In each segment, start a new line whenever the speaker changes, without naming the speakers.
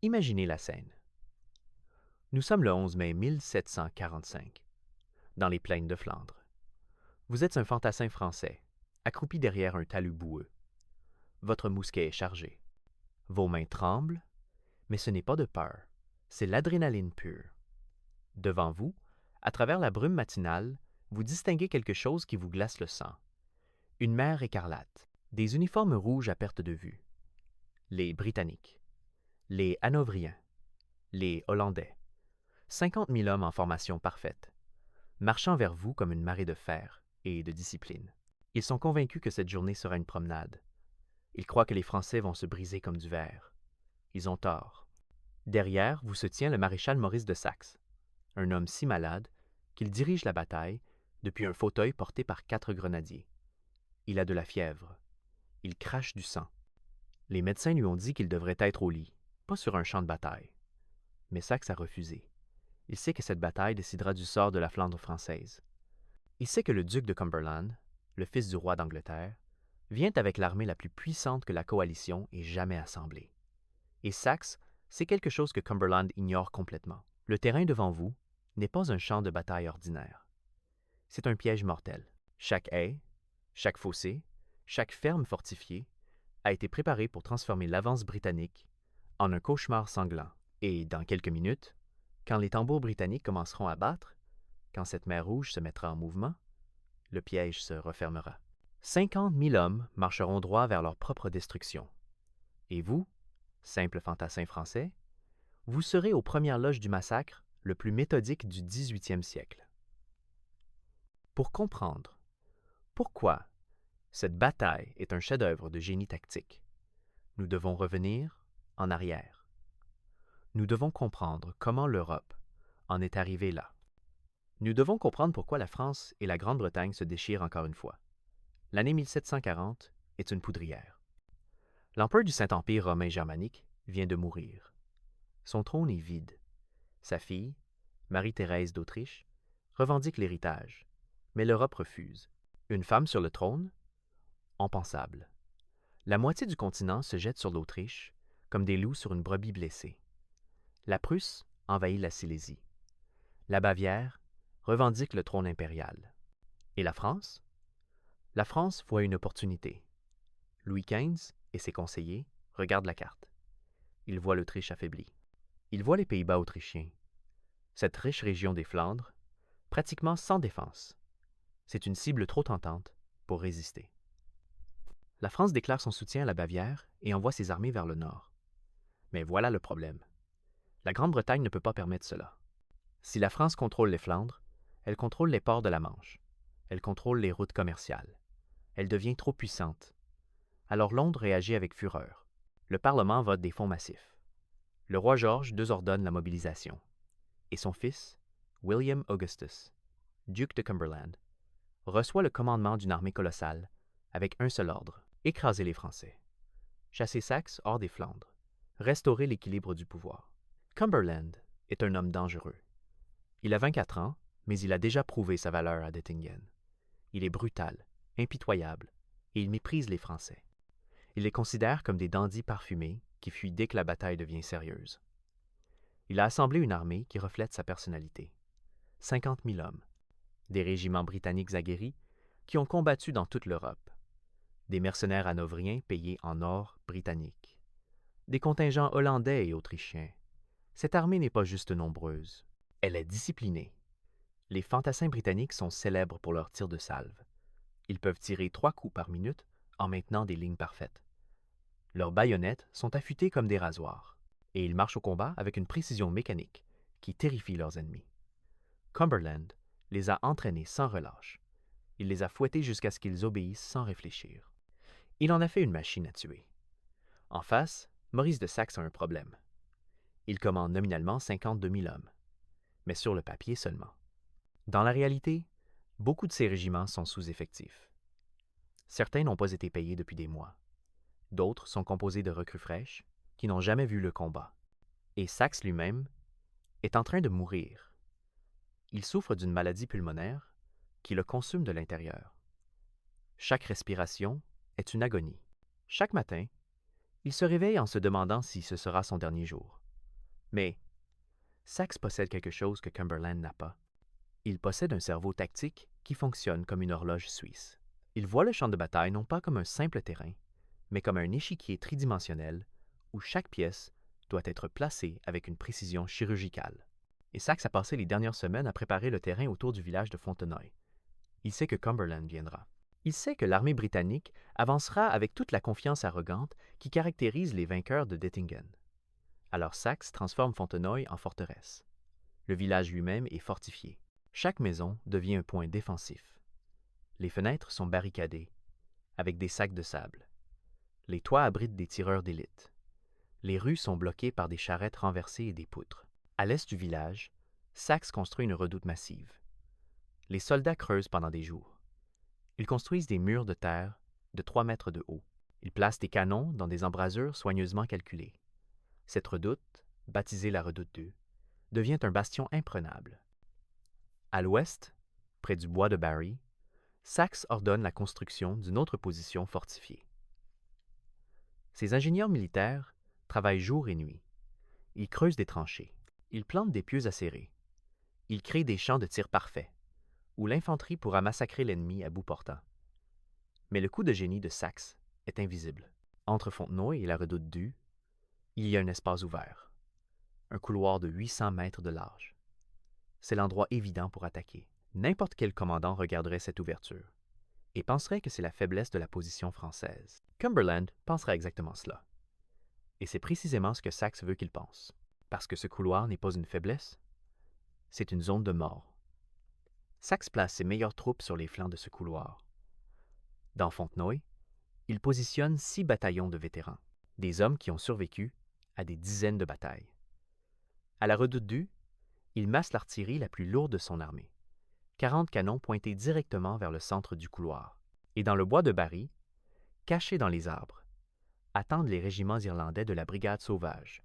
Imaginez la scène. Nous sommes le 11 mai 1745, dans les plaines de Flandre. Vous êtes un fantassin français, accroupi derrière un talus boueux. Votre mousquet est chargé. Vos mains tremblent, mais ce n'est pas de peur, c'est l'adrénaline pure. Devant vous, à travers la brume matinale, vous distinguez quelque chose qui vous glace le sang. Une mer écarlate, des uniformes rouges à perte de vue. Les Britanniques, les Hanovriens, les Hollandais. 50 000 hommes en formation parfaite, marchant vers vous comme une marée de fer et de discipline. Ils sont convaincus que cette journée sera une promenade. Ils croient que les Français vont se briser comme du verre. Ils ont tort. Derrière vous se tient le maréchal Maurice de Saxe, un homme si malade qu'il dirige la bataille depuis un fauteuil porté par 4 grenadiers. Il a de la fièvre. Il crache du sang. Les médecins lui ont dit qu'il devrait être au lit, pas sur un champ de bataille. Mais Saxe a refusé. Il sait que cette bataille décidera du sort de la Flandre française. Il sait que le duc de Cumberland, le fils du roi d'Angleterre, vient avec l'armée la plus puissante que la coalition ait jamais assemblée. Et Saxe sait quelque chose que Cumberland ignore complètement. Le terrain devant vous n'est pas un champ de bataille ordinaire. C'est un piège mortel. Chaque haie, chaque fossé, chaque ferme fortifiée a été préparée pour transformer l'avance britannique en un cauchemar sanglant. Et dans quelques minutes, quand les tambours britanniques commenceront à battre, quand cette mer rouge se mettra en mouvement, le piège se refermera. 50 000 hommes marcheront droit vers leur propre destruction. Et vous, simple fantassin français, vous serez aux premières loges du massacre le plus méthodique du 18e siècle. Pour comprendre pourquoi cette bataille est un chef-d'œuvre de génie tactique, nous devons revenir en arrière. Nous devons comprendre comment l'Europe en est arrivée là. Nous devons comprendre pourquoi la France et la Grande-Bretagne se déchirent encore une fois. L'année 1740 est une poudrière. L'empereur du Saint-Empire romain germanique vient de mourir. Son trône est vide. Sa fille, Marie-Thérèse d'Autriche, revendique l'héritage, mais l'Europe refuse. Une femme sur le trône? Impensable. La moitié du continent se jette sur l'Autriche, comme des loups sur une brebis blessée. La Prusse envahit la Silésie. La Bavière revendique le trône impérial. Et la France? La France voit une opportunité. Louis XV et ses conseillers regardent la carte. Ils voient l'Autriche affaiblie. Ils voient les Pays-Bas autrichiens. Cette riche région des Flandres, pratiquement sans défense. C'est une cible trop tentante pour résister. La France déclare son soutien à la Bavière et envoie ses armées vers le nord. Mais voilà le problème. La Grande-Bretagne ne peut pas permettre cela. Si la France contrôle les Flandres, elle contrôle les ports de la Manche. Elle contrôle les routes commerciales. Elle devient trop puissante. Alors Londres réagit avec fureur. Le Parlement vote des fonds massifs. Le roi George désordonne la mobilisation. Et son fils, William Augustus, duc de Cumberland, reçoit le commandement d'une armée colossale avec un seul ordre, écraser les Français. Chasser Saxe hors des Flandres. Restaurer l'équilibre du pouvoir. Cumberland est un homme dangereux. Il a 24 ans, mais il a déjà prouvé sa valeur à Dettingen. Il est brutal, impitoyable, et il méprise les Français. Il les considère comme des dandys parfumés qui fuient dès que la bataille devient sérieuse. Il a assemblé une armée qui reflète sa personnalité. 50 000 hommes, des régiments britanniques aguerris qui ont combattu dans toute l'Europe, des mercenaires hanovriens payés en or britannique, des contingents hollandais et autrichiens. Cette armée n'est pas juste nombreuse, elle est disciplinée. Les fantassins britanniques sont célèbres pour leurs tirs de salve. Ils peuvent tirer 3 coups par minute en maintenant des lignes parfaites. Leurs baïonnettes sont affûtées comme des rasoirs, et ils marchent au combat avec une précision mécanique qui terrifie leurs ennemis. Cumberland les a entraînés sans relâche. Il les a fouettés jusqu'à ce qu'ils obéissent sans réfléchir. Il en a fait une machine à tuer. En face, Maurice de Saxe a un problème. Il commande nominalement 52 000 hommes, mais sur le papier seulement. Dans la réalité, beaucoup de ces régiments sont sous-effectifs. Certains n'ont pas été payés depuis des mois. D'autres sont composés de recrues fraîches qui n'ont jamais vu le combat. Et Saxe lui-même est en train de mourir. Il souffre d'une maladie pulmonaire qui le consume de l'intérieur. Chaque respiration est une agonie. Chaque matin, il se réveille en se demandant si ce sera son dernier jour. Mais Saxe possède quelque chose que Cumberland n'a pas. Il possède un cerveau tactique qui fonctionne comme une horloge suisse. Il voit le champ de bataille non pas comme un simple terrain, mais comme un échiquier tridimensionnel où chaque pièce doit être placée avec une précision chirurgicale. Et Saxe a passé les dernières semaines à préparer le terrain autour du village de Fontenoy. Il sait que Cumberland viendra. Il sait que l'armée britannique avancera avec toute la confiance arrogante qui caractérise les vainqueurs de Dettingen. Alors Saxe transforme Fontenoy en forteresse. Le village lui-même est fortifié. Chaque maison devient un point défensif. Les fenêtres sont barricadées, avec des sacs de sable. Les toits abritent des tireurs d'élite. Les rues sont bloquées par des charrettes renversées et des poutres. À l'est du village, Saxe construit une redoute massive. Les soldats creusent pendant des jours. Ils construisent des murs de terre de 3 mètres de haut. Ils placent des canons dans des embrasures soigneusement calculées. Cette redoute, baptisée la redoute 2, devient un bastion imprenable. À l'ouest, près du bois de Barry, Saxe ordonne la construction d'une autre position fortifiée. Ces ingénieurs militaires travaillent jour et nuit. Ils creusent des tranchées. Ils plantent des pieux acérés. Ils créent des champs de tir parfaits, où l'infanterie pourra massacrer l'ennemi à bout portant. Mais le coup de génie de Saxe est invisible. Entre Fontenoy et la redoute du, il y a un espace ouvert. Un couloir de 800 mètres de large. C'est l'endroit évident pour attaquer. N'importe quel commandant regarderait cette ouverture et penserait que c'est la faiblesse de la position française. Cumberland pensera exactement cela. Et c'est précisément ce que Saxe veut qu'il pense. Parce que ce couloir n'est pas une faiblesse, c'est une zone de mort. Saxe place ses meilleures troupes sur les flancs de ce couloir. Dans Fontenoy, il positionne 6 bataillons de vétérans, des hommes qui ont survécu à des dizaines de batailles. À la redoute du, il masse l'artillerie la plus lourde de son armée, 40 canons pointés directement vers le centre du couloir. Et dans le bois de Barry, cachés dans les arbres, attendent les régiments irlandais de la Brigade sauvage.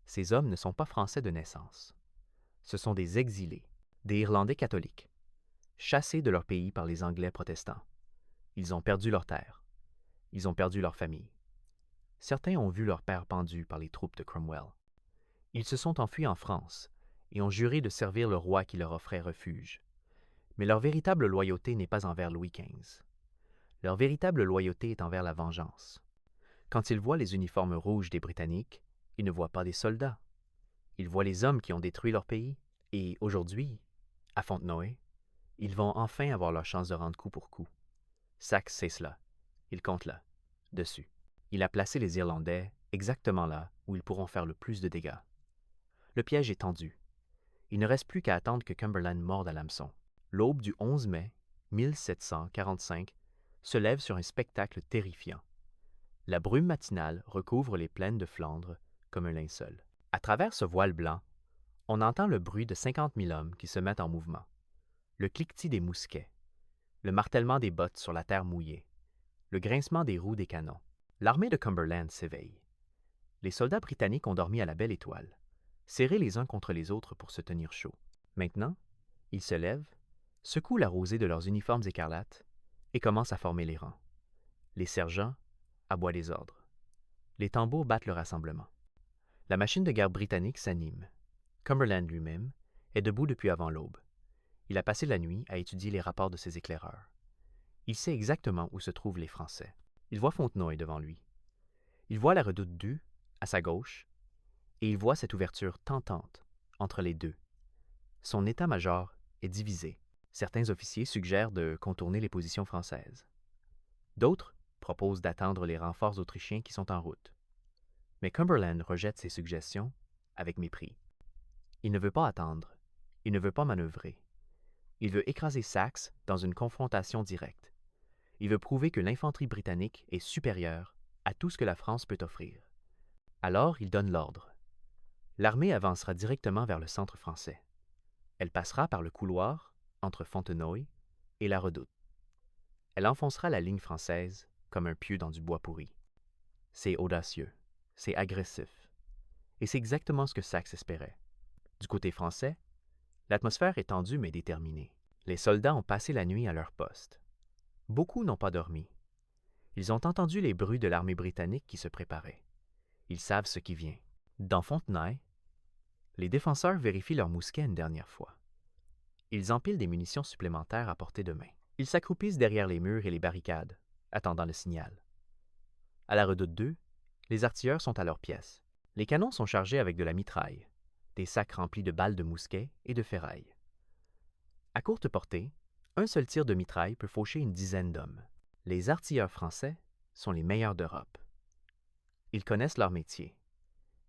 Ces hommes ne sont pas français de naissance. Ce sont des exilés, des Irlandais catholiques, chassés de leur pays par les Anglais protestants. Ils ont perdu leurs terres. Ils ont perdu leur famille. Certains ont vu leur père pendu par les troupes de Cromwell. Ils se sont enfuis en France et ont juré de servir le roi qui leur offrait refuge. Mais leur véritable loyauté n'est pas envers Louis XV. Leur véritable loyauté est envers la vengeance. Quand ils voient les uniformes rouges des Britanniques, ils ne voient pas des soldats. Ils voient les hommes qui ont détruit leur pays. Et aujourd'hui, à Fontenoy, ils vont enfin avoir leur chance de rendre coup pour coup. Saxe sait cela. Il compte là, dessus. Il a placé les Irlandais exactement là où ils pourront faire le plus de dégâts. Le piège est tendu. Il ne reste plus qu'à attendre que Cumberland morde à l'hameçon. L'aube du 11 mai 1745 se lève sur un spectacle terrifiant. La brume matinale recouvre les plaines de Flandre comme un linceul. À travers ce voile blanc, on entend le bruit de 50 000 hommes qui se mettent en mouvement, le cliquetis des mousquets, le martèlement des bottes sur la terre mouillée, le grincement des roues des canons. L'armée de Cumberland s'éveille. Les soldats britanniques ont dormi à la belle étoile, serrés les uns contre les autres pour se tenir chaud. Maintenant, ils se lèvent, secouent la rosée de leurs uniformes écarlates et commencent à former les rangs. Les sergents aboient les ordres. Les tambours battent le rassemblement. La machine de guerre britannique s'anime. Cumberland lui-même est debout depuis avant l'aube. Il a passé la nuit à étudier les rapports de ses éclaireurs. Il sait exactement où se trouvent les Français. Il voit Fontenoy devant lui. Il voit la redoute du, à sa gauche, et il voit cette ouverture tentante entre les deux. Son état-major est divisé. Certains officiers suggèrent de contourner les positions françaises. D'autres proposent d'attendre les renforts autrichiens qui sont en route. Mais Cumberland rejette ces suggestions avec mépris. Il ne veut pas attendre. Il ne veut pas manœuvrer. Il veut écraser Saxe dans une confrontation directe. Il veut prouver que l'infanterie britannique est supérieure à tout ce que la France peut offrir. Alors il donne l'ordre. L'armée avancera directement vers le centre français. Elle passera par le couloir entre Fontenoy et la redoute. Elle enfoncera la ligne française comme un pieu dans du bois pourri. C'est audacieux, c'est agressif. Et c'est exactement ce que Saxe espérait. Du côté français, l'atmosphère est tendue mais déterminée. Les soldats ont passé la nuit à leur poste. Beaucoup n'ont pas dormi. Ils ont entendu les bruits de l'armée britannique qui se préparait. Ils savent ce qui vient. Dans Fontenoy, Les défenseurs vérifient leurs mousquets une dernière fois. Ils empilent des munitions supplémentaires à portée de main. Ils s'accroupissent derrière les murs et les barricades, attendant le signal. À la redoute 2, les artilleurs sont à leurs pièces. Les canons sont chargés avec de la mitraille, des sacs remplis de balles de mousquet et de ferraille. À courte portée, un seul tir de mitraille peut faucher une dizaine d'hommes. Les artilleurs français sont les meilleurs d'Europe. Ils connaissent leur métier.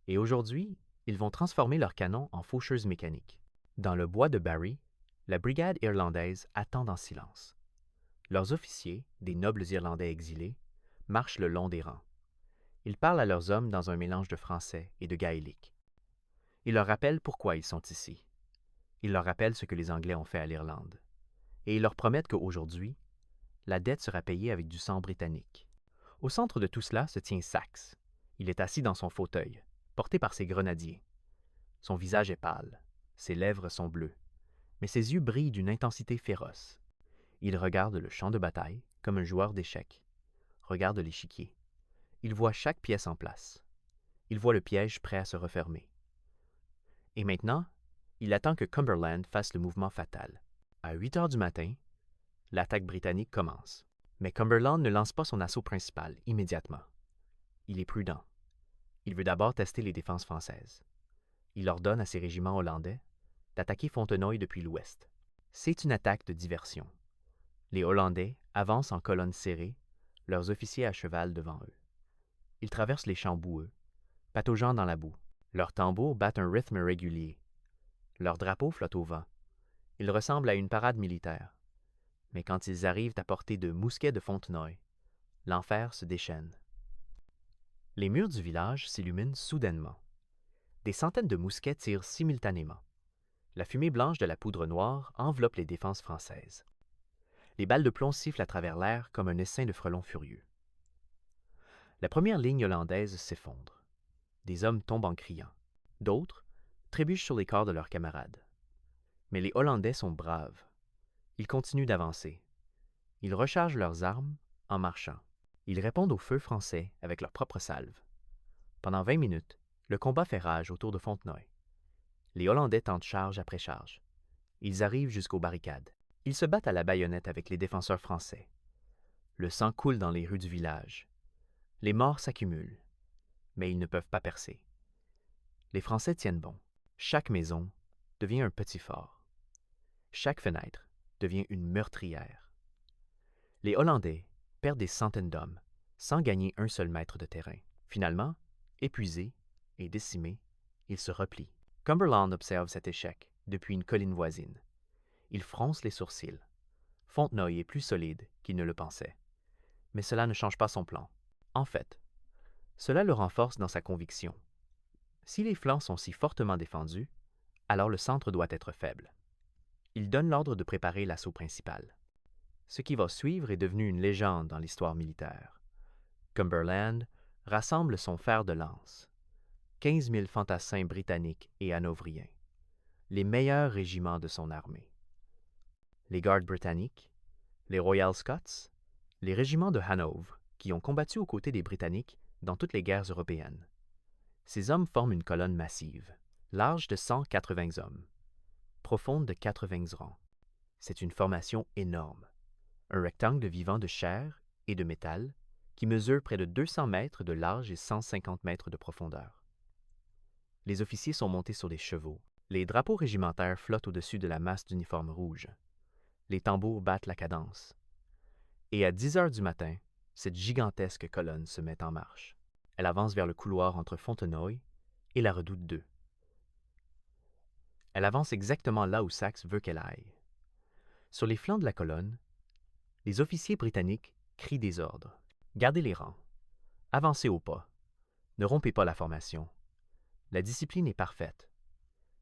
Et aujourd'hui, ils vont transformer leurs canons en faucheuses mécaniques. Dans le bois de Barry, la brigade irlandaise attend en silence. Leurs officiers, des nobles Irlandais exilés, marchent le long des rangs. Ils parlent à leurs hommes dans un mélange de français et de gaélique. Ils leur rappellent pourquoi ils sont ici. Ils leur rappellent ce que les Anglais ont fait à l'Irlande. Et ils leur promettent qu'aujourd'hui, la dette sera payée avec du sang britannique. Au centre de tout cela se tient Saxe. Il est assis dans son fauteuil, porté par ses grenadiers. Son visage est pâle, ses lèvres sont bleues, mais ses yeux brillent d'une intensité féroce. Il regarde le champ de bataille comme un joueur d'échecs, regarde l'échiquier. Il voit chaque pièce en place. Il voit le piège prêt à se refermer. Et maintenant, il attend que Cumberland fasse le mouvement fatal. À 8 heures du matin, l'attaque britannique commence. Mais Cumberland ne lance pas son assaut principal immédiatement. Il est prudent. Il veut d'abord tester les défenses françaises. Il ordonne à ses régiments hollandais d'attaquer Fontenoy depuis l'ouest. C'est une attaque de diversion. Les Hollandais avancent en colonne serrée, leurs officiers à cheval devant eux. Ils traversent les champs boueux, pataugeant dans la boue. Leurs tambours battent un rythme régulier. Leurs drapeaux flottent au vent. Ils ressemblent à une parade militaire. Mais quand ils arrivent à portée de mousquets de Fontenoy, l'enfer se déchaîne. Les murs du village s'illuminent soudainement. Des centaines de mousquets tirent simultanément. La fumée blanche de la poudre noire enveloppe les défenses françaises. Les balles de plomb sifflent à travers l'air comme un essaim de frelons furieux. La première ligne hollandaise s'effondre. Des hommes tombent en criant. D'autres trébuchent sur les corps de leurs camarades. Mais les Hollandais sont braves. Ils continuent d'avancer. Ils rechargent leurs armes en marchant. Ils répondent au feu français avec leurs propres salves. Pendant 20 minutes, le combat fait rage autour de Fontenoy. Les Hollandais tentent charge après charge. Ils arrivent jusqu'aux barricades. Ils se battent à la baïonnette avec les défenseurs français. Le sang coule dans les rues du village. Les morts s'accumulent, mais ils ne peuvent pas percer. Les Français tiennent bon. Chaque maison devient un petit fort. Chaque fenêtre devient une meurtrière. Les Hollandais perdent des centaines d'hommes, sans gagner un seul mètre de terrain. Finalement, épuisés et décimés, ils se replient. Cumberland observe cet échec depuis une colline voisine. Il fronce les sourcils. Fontenoy est plus solide qu'il ne le pensait. Mais cela ne change pas son plan. En fait, cela le renforce dans sa conviction. Si les flancs sont si fortement défendus, alors le centre doit être faible. Il donne l'ordre de préparer l'assaut principal. Ce qui va suivre est devenu une légende dans l'histoire militaire. Cumberland rassemble son fer de lance, 15 000 fantassins britanniques et hanovriens, les meilleurs régiments de son armée. Les gardes britanniques, les Royal Scots, les régiments de Hanovre, qui ont combattu aux côtés des Britanniques dans toutes les guerres européennes. Ces hommes forment une colonne massive, large de 180 hommes, profonde de 80 rangs. C'est une formation énorme, un rectangle vivant de chair et de métal qui mesure près de 200 mètres de large et 150 mètres de profondeur. Les officiers sont montés sur des chevaux. Les drapeaux régimentaires flottent au-dessus de la masse d'uniformes rouges. Les tambours battent la cadence. Et à 10 heures du matin, cette gigantesque colonne se met en marche. Elle avance vers le couloir entre Fontenoy et la redoute 2. Elle avance exactement là où Saxe veut qu'elle aille. Sur les flancs de la colonne, les officiers britanniques crient des ordres. Gardez les rangs. Avancez au pas. Ne rompez pas la formation. La discipline est parfaite.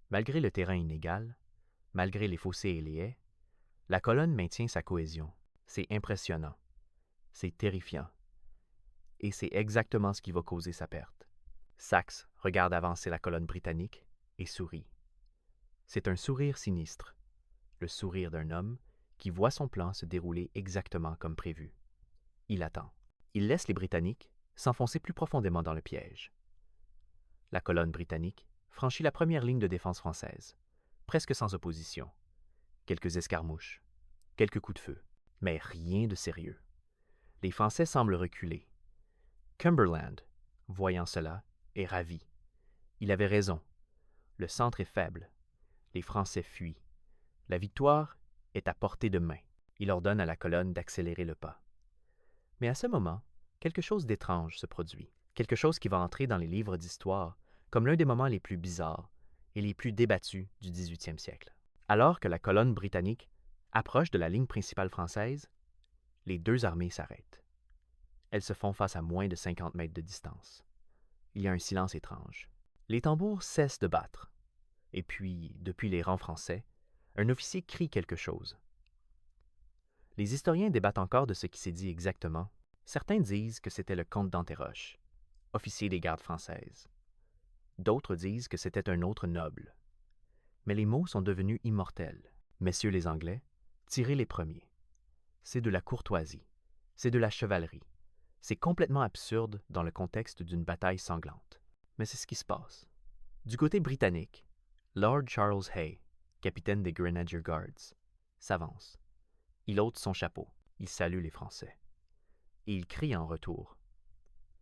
Malgré le terrain inégal, malgré les fossés et les haies, la colonne maintient sa cohésion. C'est impressionnant. C'est terrifiant. Et c'est exactement ce qui va causer sa perte. Saxe regarde avancer la colonne britannique et sourit. C'est un sourire sinistre, le sourire d'un homme qui voit son plan se dérouler exactement comme prévu. Il attend. Il laisse les Britanniques s'enfoncer plus profondément dans le piège. La colonne britannique franchit la première ligne de défense française, presque sans opposition. Quelques escarmouches, quelques coups de feu, mais rien de sérieux. Les Français semblent reculer. Cumberland, voyant cela, est ravi. Il avait raison. Le centre est faible. Les Français fuient. La victoire est à portée de main. Il ordonne à la colonne d'accélérer le pas. Mais à ce moment, quelque chose d'étrange se produit. Quelque chose qui va entrer dans les livres d'histoire comme l'un des moments les plus bizarres et les plus débattus du 18e siècle. Alors que la colonne britannique approche de la ligne principale française, les deux armées s'arrêtent. Elles se font face à moins de 50 mètres de distance. Il y a un silence étrange. Les tambours cessent de battre. Et puis, depuis les rangs français, un officier crie quelque chose. Les historiens débattent encore de ce qui s'est dit exactement. Certains disent que c'était le comte d'Anterroche, officier des gardes françaises. D'autres disent que c'était un autre noble. Mais les mots sont devenus immortels. Messieurs les Anglais, tirez les premiers. C'est de la courtoisie. C'est de la chevalerie. C'est complètement absurde dans le contexte d'une bataille sanglante. Mais c'est ce qui se passe. Du côté britannique, Lord Charles Hay, capitaine des Grenadier Guards, s'avance. Il ôte son chapeau. Il salue les Français. Et il crie en retour.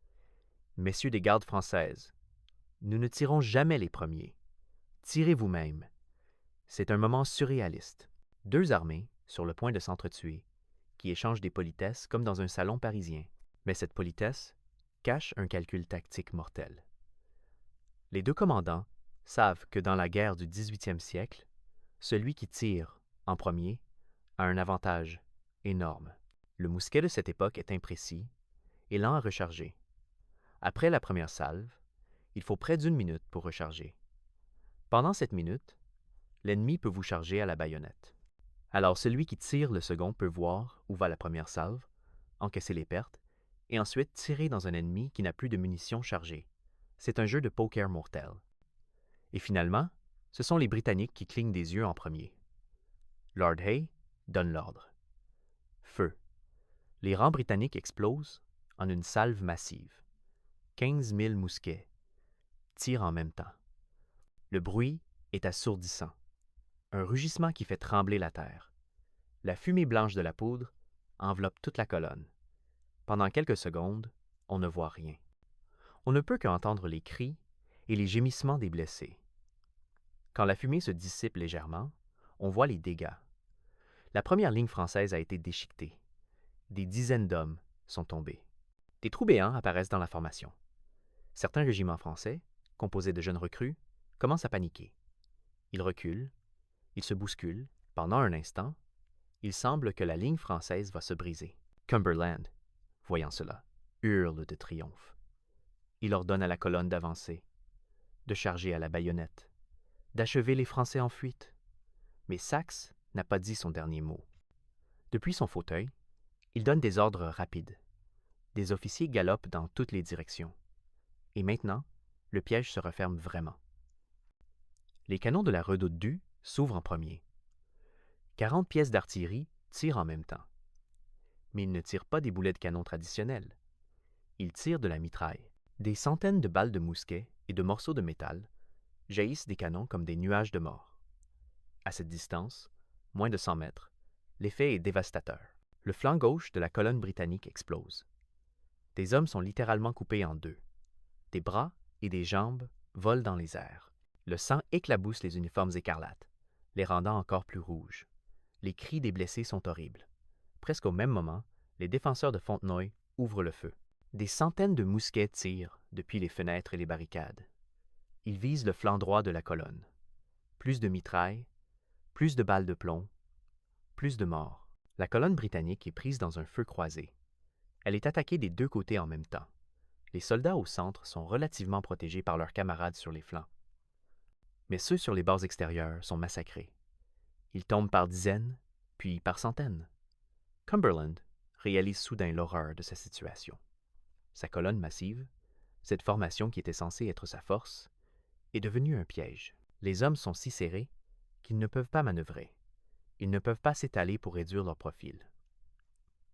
« Messieurs des gardes françaises, nous ne tirons jamais les premiers. Tirez vous-même. » C'est un moment surréaliste. Deux armées, sur le point de s'entretuer, qui échangent des politesses comme dans un salon parisien. Mais cette politesse cache un calcul tactique mortel. Les deux commandants savent que dans la guerre du 18e siècle, celui qui tire en premier a un avantage énorme. Le mousquet de cette époque est imprécis et lent à recharger. Après la première salve, il faut près d'1 minute pour recharger. Pendant cette minute, l'ennemi peut vous charger à la baïonnette. Alors celui qui tire le second peut voir où va la première salve, encaisser les pertes, et ensuite tirer dans un ennemi qui n'a plus de munitions chargées. C'est un jeu de poker mortel. Et finalement, ce sont les Britanniques qui clignent des yeux en premier. Lord Hay donne l'ordre. Feu. Les rangs britanniques explosent en une salve massive. 15 000 mousquets tirent en même temps. Le bruit est assourdissant. Un rugissement qui fait trembler la terre. La fumée blanche de la poudre enveloppe toute la colonne. Pendant quelques secondes, on ne voit rien. On ne peut qu'entendre les cris et les gémissements des blessés. Quand la fumée se dissipe légèrement, on voit les dégâts. La première ligne française a été déchiquetée. Des dizaines d'hommes sont tombés. Des trous béants apparaissent dans la formation. Certains régiments français, composés de jeunes recrues, commencent à paniquer. Ils reculent, ils se bousculent. Pendant un instant, il semble que la ligne française va se briser. Cumberland, voyant cela, hurle de triomphe. Il ordonne à la colonne d'avancer, de charger à la baïonnette, d'achever les Français en fuite. Mais Saxe n'a pas dit son dernier mot. Depuis son fauteuil, il donne des ordres rapides. Des officiers galopent dans toutes les directions. Et maintenant, le piège se referme vraiment. Les canons de la redoute du s'ouvrent en premier. 40 pièces d'artillerie tirent en même temps. Mais ils ne tirent pas des boulets de canon traditionnels. Ils tirent de la mitraille. Des centaines de balles de mousquet et de morceaux de métal jaillissent des canons comme des nuages de mort. À cette distance, moins de 100 mètres, l'effet est dévastateur. Le flanc gauche de la colonne britannique explose. Des hommes sont littéralement coupés en deux. Des bras et des jambes volent dans les airs. Le sang éclabousse les uniformes écarlates, les rendant encore plus rouges. Les cris des blessés sont horribles. Presque au même moment, les défenseurs de Fontenoy ouvrent le feu. Des centaines de mousquets tirent depuis les fenêtres et les barricades. Ils visent le flanc droit de la colonne. Plus de mitraille, plus de balles de plomb, plus de morts. La colonne britannique est prise dans un feu croisé. Elle est attaquée des deux côtés en même temps. Les soldats au centre sont relativement protégés par leurs camarades sur les flancs. Mais ceux sur les bords extérieurs sont massacrés. Ils tombent par dizaines, puis par centaines. Cumberland réalise soudain l'horreur de sa situation. Sa colonne massive, cette formation qui était censée être sa force, est devenue un piège. Les hommes sont si serrés qu'ils ne peuvent pas manœuvrer. Ils ne peuvent pas s'étaler pour réduire leur profil.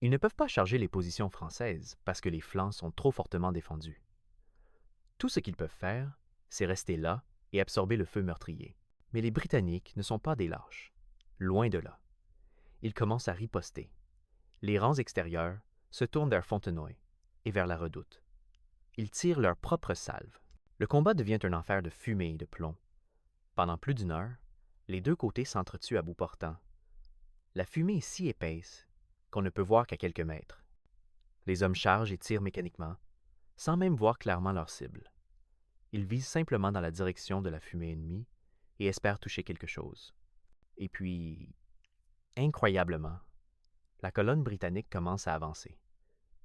Ils ne peuvent pas charger les positions françaises parce que les flancs sont trop fortement défendus. Tout ce qu'ils peuvent faire, c'est rester là et absorber le feu meurtrier. Mais les Britanniques ne sont pas des lâches. Loin de là. Ils commencent à riposter. Les rangs extérieurs se tournent vers Fontenoy et vers la redoute. Ils tirent leur propre salve. Le combat devient un enfer de fumée et de plomb. Pendant plus d'une heure, les deux côtés s'entretuent à bout portant. La fumée est si épaisse qu'on ne peut voir qu'à quelques mètres. Les hommes chargent et tirent mécaniquement, sans même voir clairement leur cible. Ils visent simplement dans la direction de la fumée ennemie et espèrent toucher quelque chose. Et puis, incroyablement, la colonne britannique commence à avancer.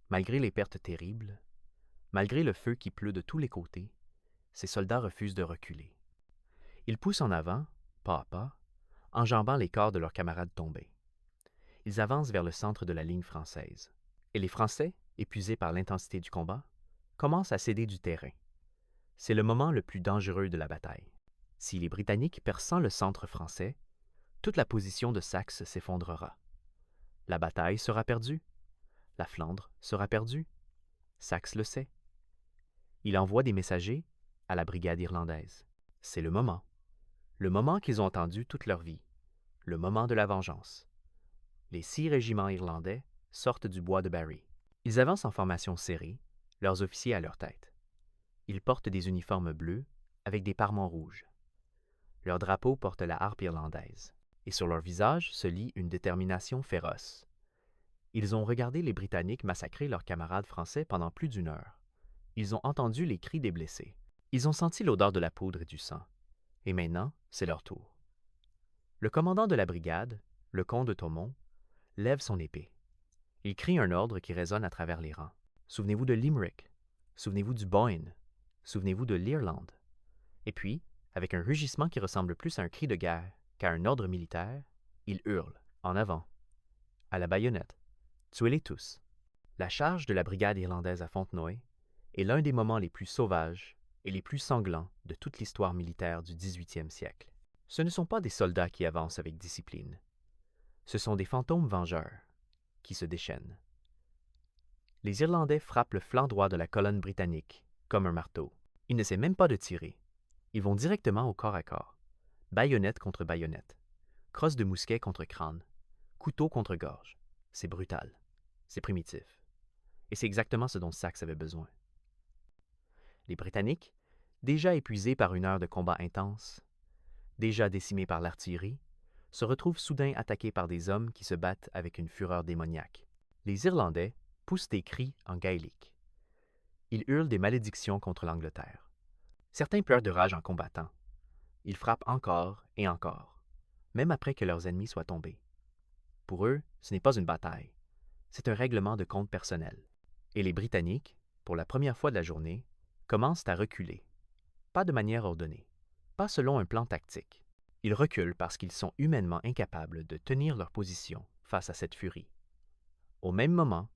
Malgré les pertes terribles, malgré le feu qui pleut de tous les côtés, ces soldats refusent de reculer. Ils poussent en avant, pas à pas, enjambant les corps de leurs camarades tombés. Ils avancent vers le centre de la ligne française. Et les Français, épuisés par l'intensité du combat, commencent à céder du terrain. C'est le moment le plus dangereux de la bataille. Si les Britanniques perçant le centre français, toute la position de Saxe s'effondrera. La bataille sera perdue. La Flandre sera perdue. Saxe le sait. Il envoie des messagers à la brigade irlandaise. C'est le moment. Le moment qu'ils ont attendu toute leur vie. Le moment de la vengeance. Les 6 régiments irlandais sortent du bois de Barry. Ils avancent en formation serrée, leurs officiers à leur tête. Ils portent des uniformes bleus avec des parements rouges. Leur drapeau porte la harpe irlandaise, et sur leur visage se lit une détermination féroce. Ils ont regardé les Britanniques massacrer leurs camarades français pendant plus d'une heure. Ils ont entendu les cris des blessés. Ils ont senti l'odeur de la poudre et du sang. Et maintenant, c'est leur tour. Le commandant de la brigade, le comte de Thomond, lève son épée. Il crie un ordre qui résonne à travers les rangs. Souvenez-vous de Limerick. Souvenez-vous du Boyne. Souvenez-vous de l'Irlande. Et puis, avec un rugissement qui ressemble plus à un cri de guerre qu'à un ordre militaire, il hurle, en avant, à la baïonnette. Tuez-les tous. La charge de la brigade irlandaise à Fontenoy est l'un des moments les plus sauvages et les plus sanglants de toute l'histoire militaire du 18e siècle. Ce ne sont pas des soldats qui avancent avec discipline. Ce sont des fantômes vengeurs qui se déchaînent. Les Irlandais frappent le flanc droit de la colonne britannique, comme un marteau. Ils n'essaient même pas de tirer. Ils vont directement au corps à corps. Baïonnette contre baïonnette. Crosse de mousquet contre crâne. Couteau contre gorge. C'est brutal. C'est primitif. Et c'est exactement ce dont Saxe avait besoin. Les Britanniques, déjà épuisés par une heure de combat intense, déjà décimés par l'artillerie, se retrouvent soudain attaqués par des hommes qui se battent avec une fureur démoniaque. Les Irlandais poussent des cris en gaélique. Ils hurlent des malédictions contre l'Angleterre. Certains pleurent de rage en combattant. Ils frappent encore et encore, même après que leurs ennemis soient tombés. Pour eux, ce n'est pas une bataille. C'est un règlement de compte personnel. Et les Britanniques, pour la première fois de la journée, commencent à reculer. Pas de manière ordonnée, pas selon un plan tactique. Ils reculent parce qu'ils sont humainement incapables de tenir leur position face à cette furie. Au même moment,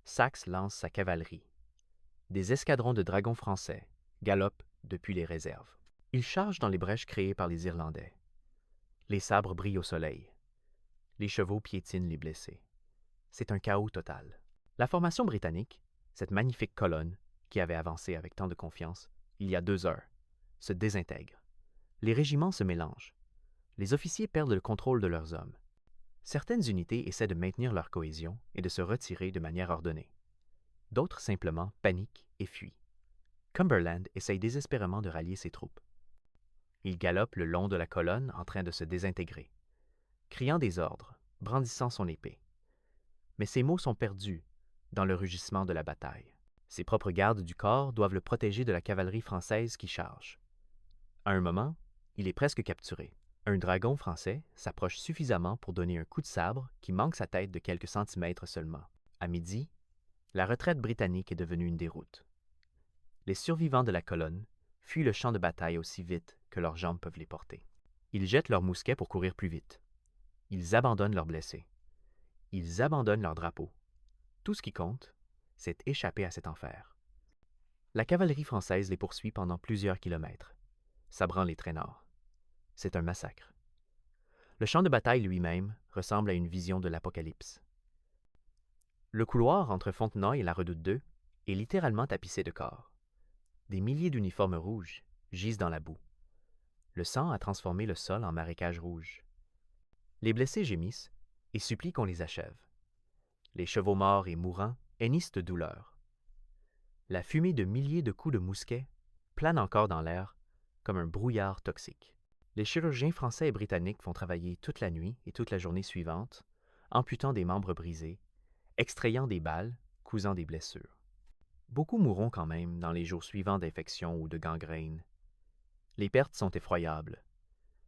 Saxe lance sa cavalerie. Des escadrons de dragons français galopent depuis les réserves. Ils chargent dans les brèches créées par les Irlandais. Les sabres brillent au soleil. Les chevaux piétinent les blessés. C'est un chaos total. La formation britannique, cette magnifique colonne qui avait avancé avec tant de confiance il y a 2 heures, se désintègre. Les régiments se mélangent. Les officiers perdent le contrôle de leurs hommes. Certaines unités essaient de maintenir leur cohésion et de se retirer de manière ordonnée. D'autres simplement paniquent et fuient. Cumberland essaye désespérément de rallier ses troupes. Il galope le long de la colonne en train de se désintégrer, criant des ordres, brandissant son épée. Mais ses mots sont perdus dans le rugissement de la bataille. Ses propres gardes du corps doivent le protéger de la cavalerie française qui charge. À un moment, il est presque capturé. Un dragon français s'approche suffisamment pour donner un coup de sabre qui manque sa tête de quelques centimètres seulement. À midi, la retraite britannique est devenue une déroute. Les survivants de la colonne fuient le champ de bataille aussi vite que leurs jambes peuvent les porter. Ils jettent leurs mousquets pour courir plus vite. Ils abandonnent leurs blessés. Ils abandonnent leurs drapeaux. Tout ce qui compte, c'est échapper à cet enfer. La cavalerie française les poursuit pendant plusieurs kilomètres, sabrant les traînards. C'est un massacre. Le champ de bataille lui-même ressemble à une vision de l'Apocalypse. Le couloir entre Fontenoy et la Redoute 2 est littéralement tapissé de corps. Des milliers d'uniformes rouges gisent dans la boue. Le sang a transformé le sol en marécage rouge. Les blessés gémissent et supplient qu'on les achève. Les chevaux morts et mourants hennissent de douleur. La fumée de milliers de coups de mousquet plane encore dans l'air comme un brouillard toxique. Les chirurgiens français et britanniques font travailler toute la nuit et toute la journée suivante, amputant des membres brisés, extrayant des balles, cousant des blessures. Beaucoup mourront quand même dans les jours suivants d'infection ou de gangrène. Les pertes sont effroyables.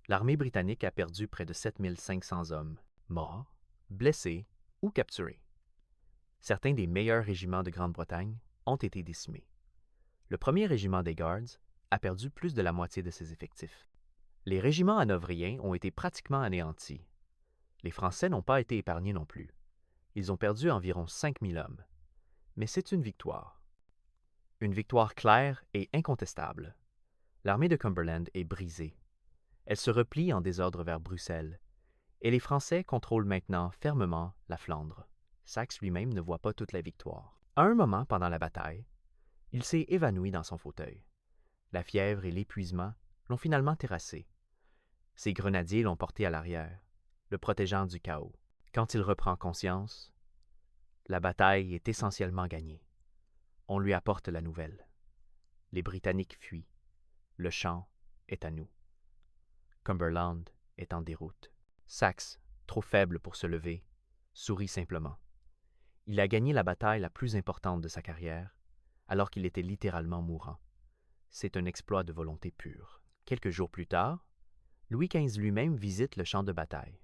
L'armée britannique a perdu près de 7500 hommes, morts, blessés ou capturés. Certains des meilleurs régiments de Grande-Bretagne ont été décimés. Le premier régiment des Guards a perdu plus de la moitié de ses effectifs. Les régiments hanovriens ont été pratiquement anéantis. Les Français n'ont pas été épargnés non plus. Ils ont perdu environ 5000 hommes. Mais c'est une victoire. Une victoire claire et incontestable. L'armée de Cumberland est brisée. Elle se replie en désordre vers Bruxelles, et les Français contrôlent maintenant fermement la Flandre. Saxe lui-même ne voit pas toute la victoire. À un moment pendant la bataille, il s'est évanoui dans son fauteuil. La fièvre et l'épuisement l'ont finalement terrassé. Ses grenadiers l'ont porté à l'arrière, le protégeant du chaos. Quand il reprend conscience, la bataille est essentiellement gagnée. On lui apporte la nouvelle. Les Britanniques fuient. Le champ est à nous. Cumberland est en déroute. Saxe, trop faible pour se lever, sourit simplement. Il a gagné la bataille la plus importante de sa carrière, alors qu'il était littéralement mourant. C'est un exploit de volonté pure. Quelques jours plus tard, Louis XV lui-même visite le champ de bataille.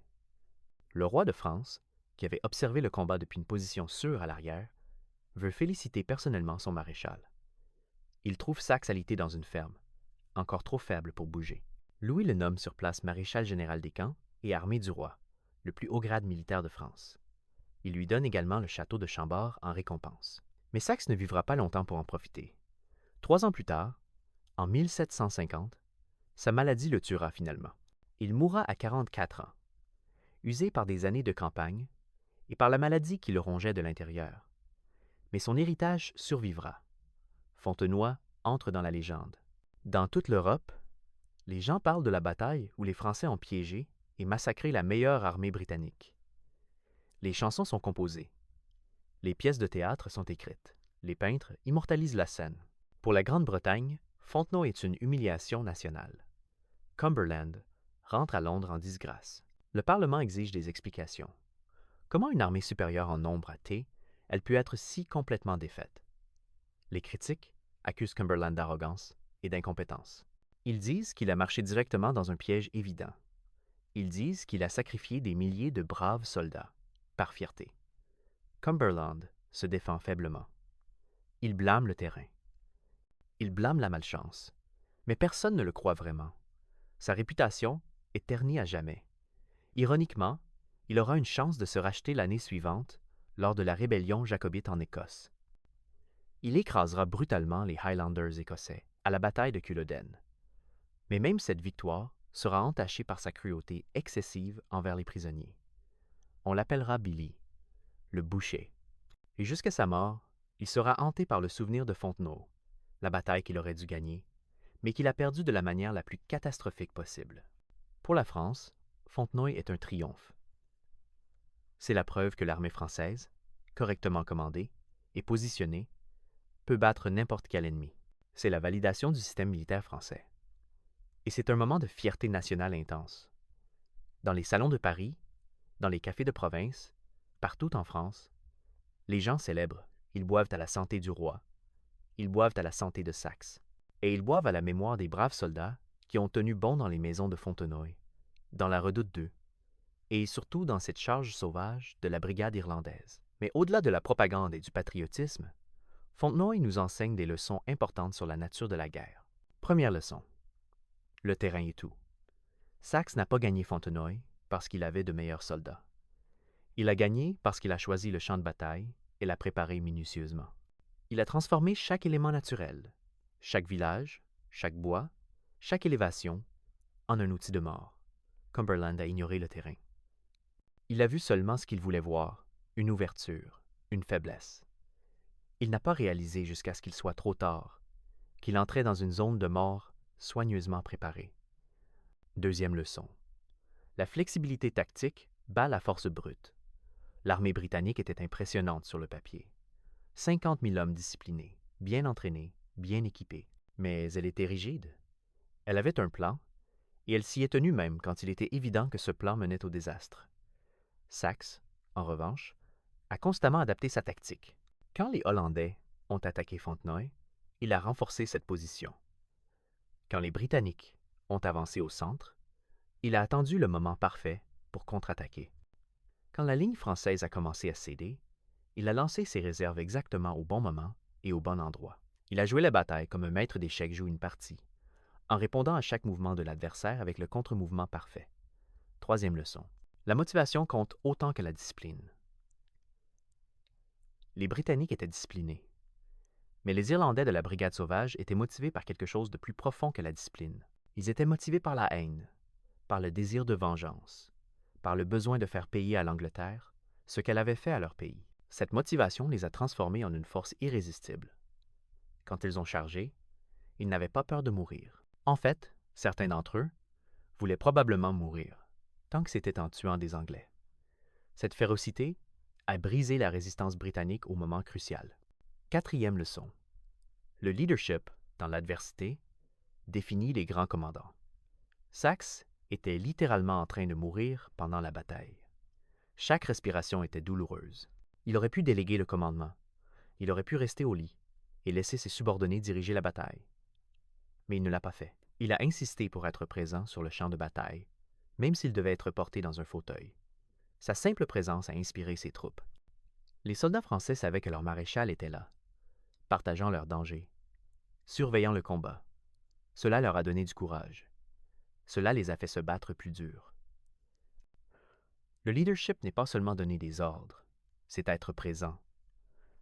Le roi de France, qui avait observé le combat depuis une position sûre à l'arrière, veut féliciter personnellement son maréchal. Il trouve Saxe alité dans une ferme, encore trop faible pour bouger. Louis le nomme sur place maréchal général des camps et armée du roi, le plus haut grade militaire de France. Il lui donne également le château de Chambord en récompense. Mais Saxe ne vivra pas longtemps pour en profiter. 3 ans plus tard, en 1750, sa maladie le tuera finalement. Il mourra à 44 ans, usé par des années de campagne et par la maladie qui le rongeait de l'intérieur. Mais son héritage survivra. Fontenoy entre dans la légende. Dans toute l'Europe, les gens parlent de la bataille où les Français ont piégé et massacré la meilleure armée britannique. Les chansons sont composées. Les pièces de théâtre sont écrites. Les peintres immortalisent la scène. Pour la Grande-Bretagne, Fontenoy est une humiliation nationale. Cumberland rentre à Londres en disgrâce. Le Parlement exige des explications. Comment une armée supérieure en nombre à T elle peut être si complètement défaite? Les critiques accusent Cumberland d'arrogance et d'incompétence. Ils disent qu'il a marché directement dans un piège évident. Ils disent qu'il a sacrifié des milliers de braves soldats, par fierté. Cumberland se défend faiblement. Il blâme le terrain. Il blâme la malchance. Mais personne ne le croit vraiment. Sa réputation est ternie à jamais. Ironiquement, il aura une chance de se racheter l'année suivante lors de la rébellion jacobite en Écosse. Il écrasera brutalement les Highlanders écossais à la bataille de Culloden. Mais même cette victoire sera entachée par sa cruauté excessive envers les prisonniers. On l'appellera Billy, le boucher. Et jusqu'à sa mort, il sera hanté par le souvenir de Fontenoy, la bataille qu'il aurait dû gagner, mais qu'il a perdue de la manière la plus catastrophique possible. Pour la France, Fontenoy est un triomphe. C'est la preuve que l'armée française, correctement commandée et positionnée, peut battre n'importe quel ennemi. C'est la validation du système militaire français. Et c'est un moment de fierté nationale intense. Dans les salons de Paris, dans les cafés de province, partout en France, les gens célèbrent, ils boivent à la santé du roi, ils boivent à la santé de Saxe, et ils boivent à la mémoire des braves soldats qui ont tenu bon dans les maisons de Fontenoy, dans la redoute d'eux, et surtout dans cette charge sauvage de la brigade irlandaise. Mais au-delà de la propagande et du patriotisme, Fontenoy nous enseigne des leçons importantes sur la nature de la guerre. Première leçon. Le terrain est tout. Saxe n'a pas gagné Fontenoy parce qu'il avait de meilleurs soldats. Il a gagné parce qu'il a choisi le champ de bataille et l'a préparé minutieusement. Il a transformé chaque élément naturel, chaque village, chaque bois, chaque élévation, en un outil de mort. Cumberland a ignoré le terrain. Il a vu seulement ce qu'il voulait voir, une ouverture, une faiblesse. Il n'a pas réalisé jusqu'à ce qu'il soit trop tard, qu'il entrait dans une zone de mort soigneusement préparée. Deuxième leçon. La flexibilité tactique bat la force brute. L'armée britannique était impressionnante sur le papier. 50 000 hommes disciplinés, bien entraînés, bien équipés. Mais elle était rigide. Elle avait un plan, et elle s'y est tenue même quand il était évident que ce plan menait au désastre. Saxe, en revanche, a constamment adapté sa tactique. Quand les Hollandais ont attaqué Fontenoy, il a renforcé cette position. Quand les Britanniques ont avancé au centre, il a attendu le moment parfait pour contre-attaquer. Quand la ligne française a commencé à céder, il a lancé ses réserves exactement au bon moment et au bon endroit. Il a joué la bataille comme un maître d'échecs joue une partie, en répondant à chaque mouvement de l'adversaire avec le contre-mouvement parfait. Troisième leçon. La motivation compte autant que la discipline. Les Britanniques étaient disciplinés, mais les Irlandais de la Brigade sauvage étaient motivés par quelque chose de plus profond que la discipline. Ils étaient motivés par la haine, par le désir de vengeance, par le besoin de faire payer à l'Angleterre ce qu'elle avait fait à leur pays. Cette motivation les a transformés en une force irrésistible. Quand ils ont chargé, ils n'avaient pas peur de mourir. En fait, certains d'entre eux voulaient probablement mourir, tant que c'était en tuant des Anglais. Cette férocité a brisé la résistance britannique au moment crucial. Quatrième leçon. Le leadership, dans l'adversité, définit les grands commandants. Saxe était littéralement en train de mourir pendant la bataille. Chaque respiration était douloureuse. Il aurait pu déléguer le commandement. Il aurait pu rester au lit et laisser ses subordonnés diriger la bataille. Mais il ne l'a pas fait. Il a insisté pour être présent sur le champ de bataille, même s'il devait être porté dans un fauteuil. Sa simple présence a inspiré ses troupes. Les soldats français savaient que leur maréchal était là, partageant leurs dangers, surveillant le combat. Cela leur a donné du courage. Cela les a fait se battre plus dur. Le leadership n'est pas seulement donner des ordres, c'est être présent.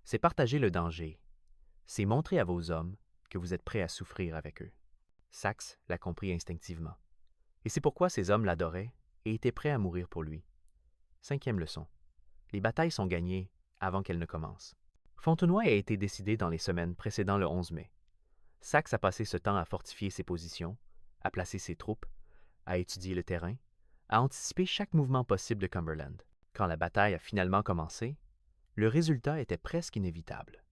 C'est partager le danger. C'est montrer à vos hommes que vous êtes prêts à souffrir avec eux. Saxe l'a compris instinctivement. Et c'est pourquoi ses hommes l'adoraient et étaient prêts à mourir pour lui. Cinquième leçon. Les batailles sont gagnées avant qu'elles ne commencent. Fontenoy a été décidé dans les semaines précédant le 11 mai. Saxe a passé ce temps à fortifier ses positions, à placer ses troupes, à étudier le terrain, à anticiper chaque mouvement possible de Cumberland. Quand la bataille a finalement commencé, le résultat était presque inévitable.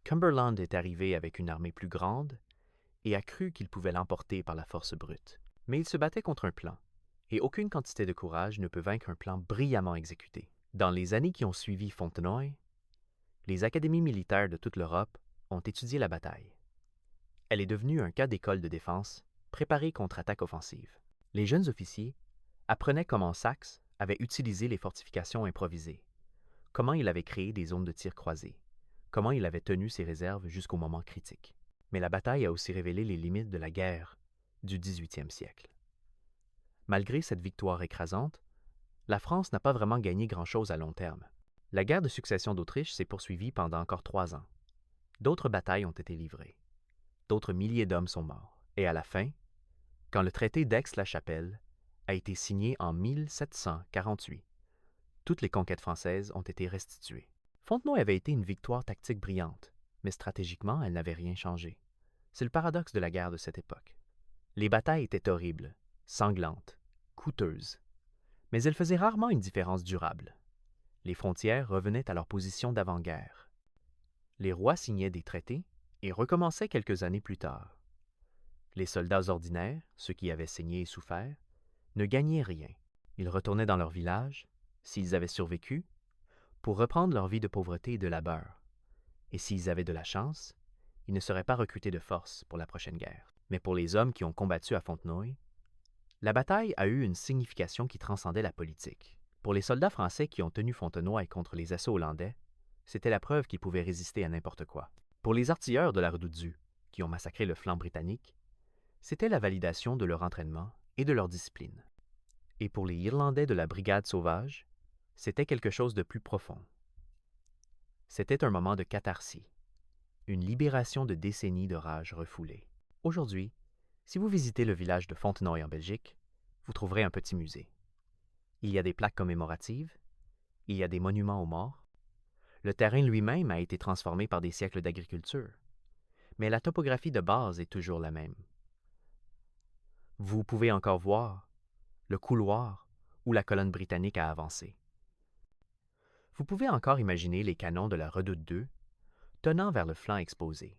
Cumberland est arrivé avec une armée plus grande et a cru qu'il pouvait l'emporter par la force brute. Mais il se battait contre un plan, et aucune quantité de courage ne peut vaincre un plan brillamment exécuté. Dans les années qui ont suivi Fontenoy, les académies militaires de toute l'Europe ont étudié la bataille. Elle est devenue un cas d'école de défense préparée contre attaque offensive. Les jeunes officiers apprenaient comment Saxe avait utilisé les fortifications improvisées, comment il avait créé des zones de tir croisées, comment il avait tenu ses réserves jusqu'au moment critique. Mais la bataille a aussi révélé les limites de la guerre du 18e siècle. Malgré cette victoire écrasante, la France n'a pas vraiment gagné grand-chose à long terme. La guerre de succession d'Autriche s'est poursuivie pendant encore 3 ans. D'autres batailles ont été livrées. D'autres milliers d'hommes sont morts. Et à la fin, quand le traité d'Aix-la-Chapelle a été signé en 1748, toutes les conquêtes françaises ont été restituées. Fontenoy avait été une victoire tactique brillante, mais stratégiquement, elle n'avait rien changé. C'est le paradoxe de la guerre de cette époque. Les batailles étaient horribles, sanglantes, coûteuses, mais elles faisaient rarement une différence durable. Les frontières revenaient à leur position d'avant-guerre. Les rois signaient des traités et recommençaient quelques années plus tard. Les soldats ordinaires, ceux qui avaient saigné et souffert, ne gagnaient rien. Ils retournaient dans leur village, s'ils avaient survécu, pour reprendre leur vie de pauvreté et de labeur. Et s'ils avaient de la chance, ils ne seraient pas recrutés de force pour la prochaine guerre. Mais pour les hommes qui ont combattu à Fontenoy, la bataille a eu une signification qui transcendait la politique. Pour les soldats français qui ont tenu Fontenoy contre les assauts hollandais, c'était la preuve qu'ils pouvaient résister à n'importe quoi. Pour les artilleurs de la Redoute-du, qui ont massacré le flanc britannique, c'était la validation de leur entraînement et de leur discipline. Et pour les Irlandais de la Brigade sauvage, c'était quelque chose de plus profond. C'était un moment de catharsis, une libération de décennies de rage refoulée. Aujourd'hui, si vous visitez le village de Fontenoy en Belgique, vous trouverez un petit musée. Il y a des plaques commémoratives, il y a des monuments aux morts. Le terrain lui-même a été transformé par des siècles d'agriculture, mais la topographie de base est toujours la même. Vous pouvez encore voir le couloir où la colonne britannique a avancé. Vous pouvez encore imaginer les canons de la redoute 2 tenant vers le flanc exposé.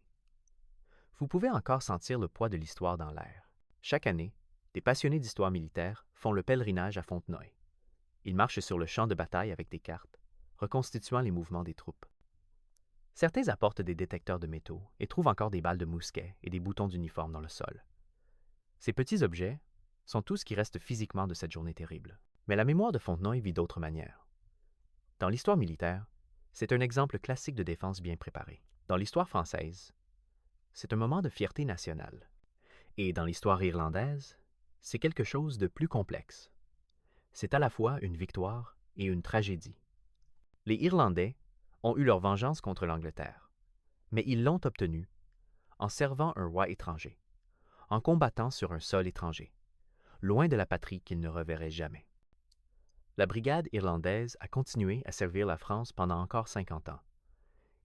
Vous pouvez encore sentir le poids de l'histoire dans l'air. Chaque année, des passionnés d'histoire militaire font le pèlerinage à Fontenoy. Ils marchent sur le champ de bataille avec des cartes, reconstituant les mouvements des troupes. Certains apportent des détecteurs de métaux et trouvent encore des balles de mousquet et des boutons d'uniforme dans le sol. Ces petits objets sont tout ce qui reste physiquement de cette journée terrible. Mais la mémoire de Fontenoy vit d'autres manières. Dans l'histoire militaire, c'est un exemple classique de défense bien préparée. Dans l'histoire française, c'est un moment de fierté nationale. Et dans l'histoire irlandaise, c'est quelque chose de plus complexe. C'est à la fois une victoire et une tragédie. Les Irlandais ont eu leur vengeance contre l'Angleterre, mais ils l'ont obtenue en servant un roi étranger, en combattant sur un sol étranger, loin de la patrie qu'ils ne reverraient jamais. La brigade irlandaise a continué à servir la France pendant encore 50 ans.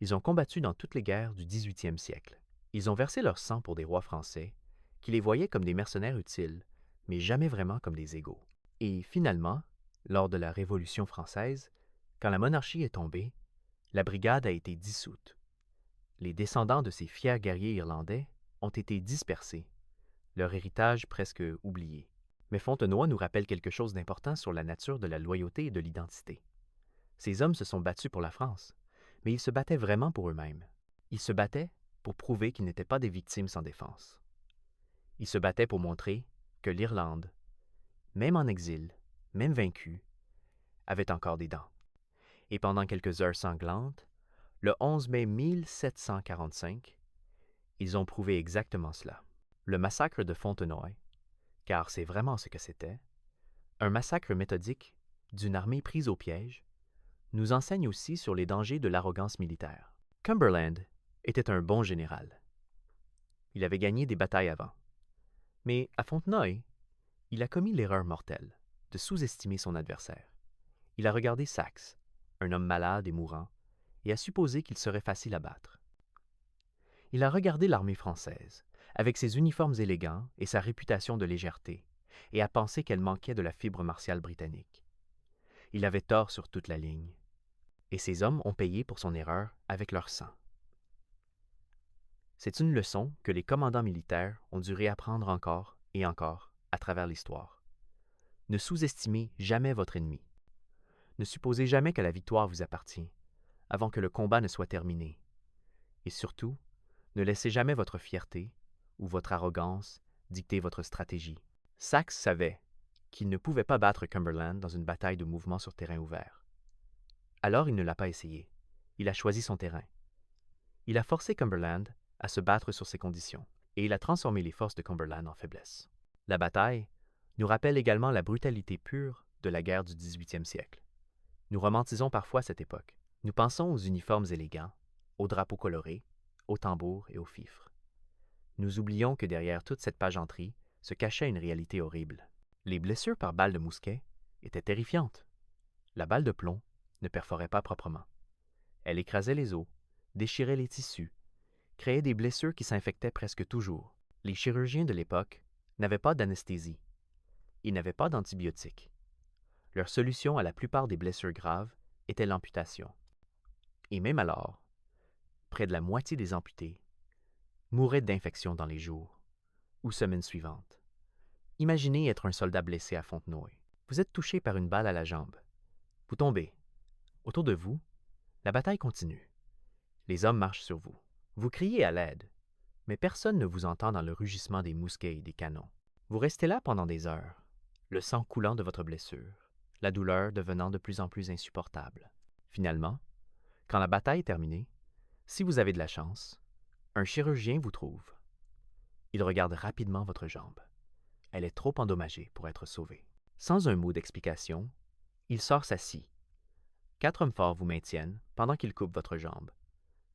Ils ont combattu dans toutes les guerres du 18e siècle. Ils ont versé leur sang pour des rois français qui les voyaient comme des mercenaires utiles, mais jamais vraiment comme des égaux. Et finalement, lors de la Révolution française, quand la monarchie est tombée, la brigade a été dissoute. Les descendants de ces fiers guerriers irlandais ont été dispersés, leur héritage presque oublié. Mais Fontenoy nous rappelle quelque chose d'important sur la nature de la loyauté et de l'identité. Ces hommes se sont battus pour la France, mais ils se battaient vraiment pour eux-mêmes. Ils se battaient pour prouver qu'ils n'étaient pas des victimes sans défense. Ils se battaient pour montrer que l'Irlande, même en exil, même vaincue, avait encore des dents. Et pendant quelques heures sanglantes, le 11 mai 1745, ils ont prouvé exactement cela. Le massacre de Fontenoy, car c'est vraiment ce que c'était, un massacre méthodique d'une armée prise au piège, nous enseigne aussi sur les dangers de l'arrogance militaire. Cumberland était un bon général. Il avait gagné des batailles avant. Mais à Fontenoy, il a commis l'erreur mortelle de sous-estimer son adversaire. Il a regardé Saxe, un homme malade et mourant, et a supposé qu'il serait facile à battre. Il a regardé l'armée française, avec ses uniformes élégants et sa réputation de légèreté, et a pensé qu'elle manquait de la fibre martiale britannique. Il avait tort sur toute la ligne, et ses hommes ont payé pour son erreur avec leur sang. C'est une leçon que les commandants militaires ont dû réapprendre encore et encore à travers l'histoire. Ne sous-estimez jamais votre ennemi. Ne supposez jamais que la victoire vous appartient, avant que le combat ne soit terminé. Et surtout, ne laissez jamais votre fierté ou votre arrogance dicter votre stratégie. Saxe savait qu'il ne pouvait pas battre Cumberland dans une bataille de mouvement sur terrain ouvert. Alors il ne l'a pas essayé. Il a choisi son terrain. Il a forcé Cumberland à se battre sur ses conditions, et il a transformé les forces de Cumberland en faiblesse. La bataille nous rappelle également la brutalité pure de la guerre du 18e siècle. Nous romantisons parfois cette époque. Nous pensons aux uniformes élégants, aux drapeaux colorés, aux tambours et aux fifres. Nous oublions que derrière toute cette pageanterie se cachait une réalité horrible. Les blessures par balles de mousquet étaient terrifiantes. La balle de plomb ne perforait pas proprement. Elle écrasait les os, déchirait les tissus, créait des blessures qui s'infectaient presque toujours. Les chirurgiens de l'époque n'avaient pas d'anesthésie. Ils n'avaient pas d'antibiotiques. Leur solution à la plupart des blessures graves était l'amputation. Et même alors, près de la moitié des amputés mouraient d'infections dans les jours ou semaines suivantes. Imaginez être un soldat blessé à Fontenoy. Vous êtes touché par une balle à la jambe. Vous tombez. Autour de vous, la bataille continue. Les hommes marchent sur vous. Vous criez à l'aide, mais personne ne vous entend dans le rugissement des mousquets et des canons. Vous restez là pendant des heures, le sang coulant de votre blessure, la douleur devenant de plus en plus insupportable. Finalement, quand la bataille est terminée, si vous avez de la chance, un chirurgien vous trouve. Il regarde rapidement votre jambe. Elle est trop endommagée pour être sauvée. Sans un mot d'explication, il sort sa scie. 4 hommes forts vous maintiennent pendant qu'il coupe votre jambe.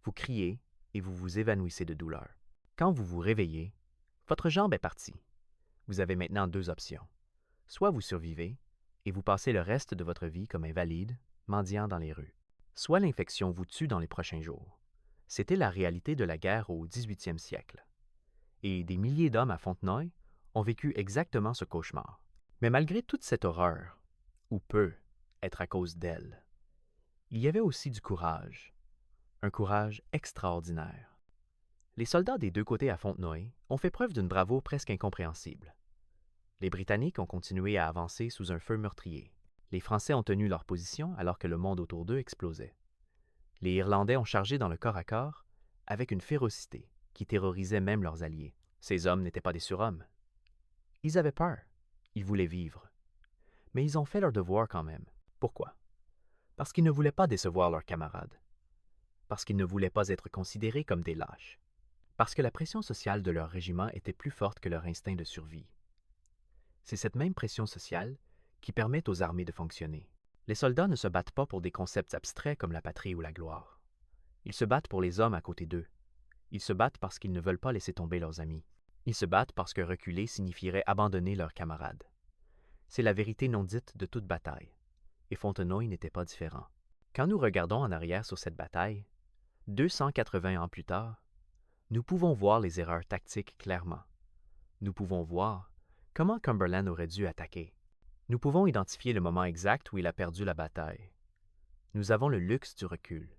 Vous criez et vous vous évanouissez de douleur. Quand vous vous réveillez, votre jambe est partie. Vous avez maintenant 2 options. Soit vous survivez et vous passez le reste de votre vie comme invalide, mendiant dans les rues. Soit l'infection vous tue dans les prochains jours. C'était la réalité de la guerre au 18e siècle. Et des milliers d'hommes à Fontenoy ont vécu exactement ce cauchemar. Mais malgré toute cette horreur, ou peut être à cause d'elle, il y avait aussi du courage, un courage extraordinaire. Les soldats des deux côtés à Fontenoy ont fait preuve d'une bravoure presque incompréhensible. Les Britanniques ont continué à avancer sous un feu meurtrier. Les Français ont tenu leur position alors que le monde autour d'eux explosait. Les Irlandais ont chargé dans le corps à corps avec une férocité qui terrorisait même leurs alliés. Ces hommes n'étaient pas des surhommes. Ils avaient peur. Ils voulaient vivre. Mais ils ont fait leur devoir quand même. Pourquoi? Parce qu'ils ne voulaient pas décevoir leurs camarades. Parce qu'ils ne voulaient pas être considérés comme des lâches. Parce que la pression sociale de leur régiment était plus forte que leur instinct de survie. C'est cette même pression sociale qui permet aux armées de fonctionner. Les soldats ne se battent pas pour des concepts abstraits comme la patrie ou la gloire. Ils se battent pour les hommes à côté d'eux. Ils se battent parce qu'ils ne veulent pas laisser tomber leurs amis. Ils se battent parce que reculer signifierait abandonner leurs camarades. C'est la vérité non dite de toute bataille. Et Fontenoy n'était pas différent. Quand nous regardons en arrière sur cette bataille, 280 ans plus tard, nous pouvons voir les erreurs tactiques clairement. Nous pouvons voir comment Cumberland aurait dû attaquer. Nous pouvons identifier le moment exact où il a perdu la bataille. Nous avons le luxe du recul.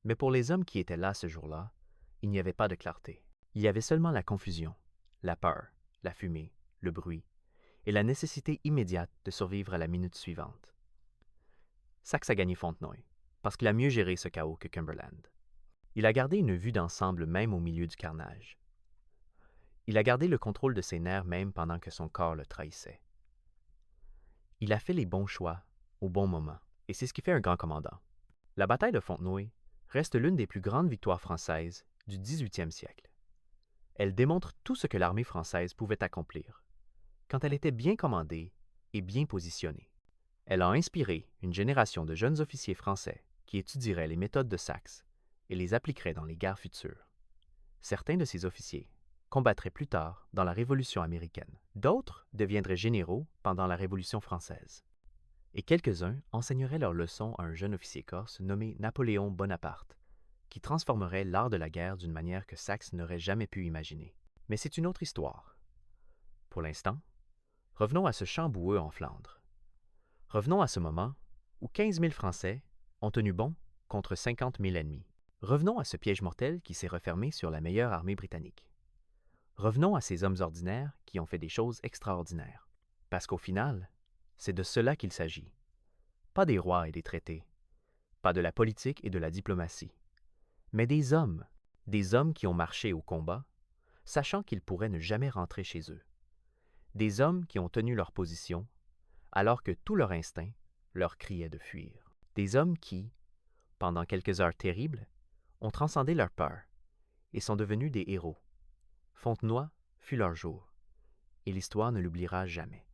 Mais pour les hommes qui étaient là ce jour-là, il n'y avait pas de clarté. Il y avait seulement la confusion, la peur, la fumée, le bruit, et la nécessité immédiate de survivre à la minute suivante. Saxe a gagné Fontenoy, parce qu'il a mieux géré ce chaos que Cumberland. Il a gardé une vue d'ensemble même au milieu du carnage. Il a gardé le contrôle de ses nerfs même pendant que son corps le trahissait. Il a fait les bons choix au bon moment, et c'est ce qui fait un grand commandant. La bataille de Fontenoy reste l'une des plus grandes victoires françaises du 18e siècle. Elle démontre tout ce que l'armée française pouvait accomplir, quand elle était bien commandée et bien positionnée. Elle a inspiré une génération de jeunes officiers français qui étudieraient les méthodes de Saxe et les appliqueraient dans les guerres futures. Certains de ces officiers combattraient plus tard dans la Révolution américaine. D'autres deviendraient généraux pendant la Révolution française. Et quelques-uns enseigneraient leurs leçons à un jeune officier corse nommé Napoléon Bonaparte, qui transformerait l'art de la guerre d'une manière que Saxe n'aurait jamais pu imaginer. Mais c'est une autre histoire. Pour l'instant, revenons à ce champ boueux en Flandre. Revenons à ce moment où 15 000 Français ont tenu bon contre 50 000 ennemis. Revenons à ce piège mortel qui s'est refermé sur la meilleure armée britannique. Revenons à ces hommes ordinaires qui ont fait des choses extraordinaires. Parce qu'au final, c'est de cela qu'il s'agit. Pas des rois et des traités, pas de la politique et de la diplomatie, mais des hommes qui ont marché au combat, sachant qu'ils pourraient ne jamais rentrer chez eux. Des hommes qui ont tenu leur position, alors que tout leur instinct leur criait de fuir. Des hommes qui, pendant quelques heures terribles, ont transcendé leur peur et sont devenus des héros. Fontenoy fut leur jour, et l'histoire ne l'oubliera jamais.